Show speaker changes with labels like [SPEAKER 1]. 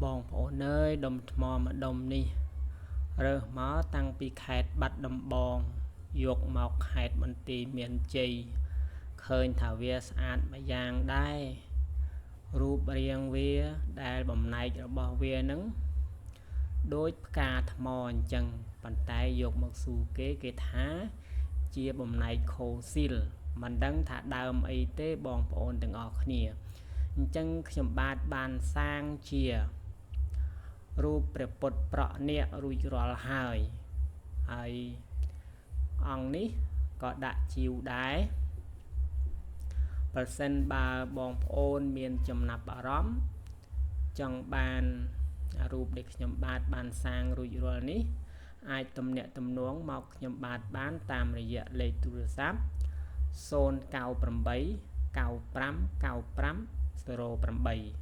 [SPEAKER 1] បងប្អូនអើយដុំថ្មមួយដុំនេះរើសមកតាំងពីខេត្តបាត់ដំបងយកមកខេត្តបន្ទាយមានជ័យឃើញថាវាស្អាតម្យ៉ាងដែររូបរាងវាដែលបំណែករបស់វានឹងដូចផ្កាថ្មអញ្ចឹងប៉ុន្តែយកមកស៊ូគេថាជាបំណែកខូស៊ីលមិនដឹងថាដើមអីទេបងប្អូនទាំងអស់គ្នាអញ្ចឹងខ្ញុំបាទបានសាងជារូបព្រះពុទ្ធប្រក់នាគរួចរាល់ហើយអង្គនេះក៏ដាក់ជីវដែរប្រសិនបើបងប្អូនមានចំណាប់អារម្មណ៍ចង់បានរូបដែលខ្ញុំបាទបានសាងរួចរាល់នេះអាចទំនាក់ទំនងមកខ្ញុំបាទបានតាមរយៈលេខទូរស័ព្ទ098 95 95 08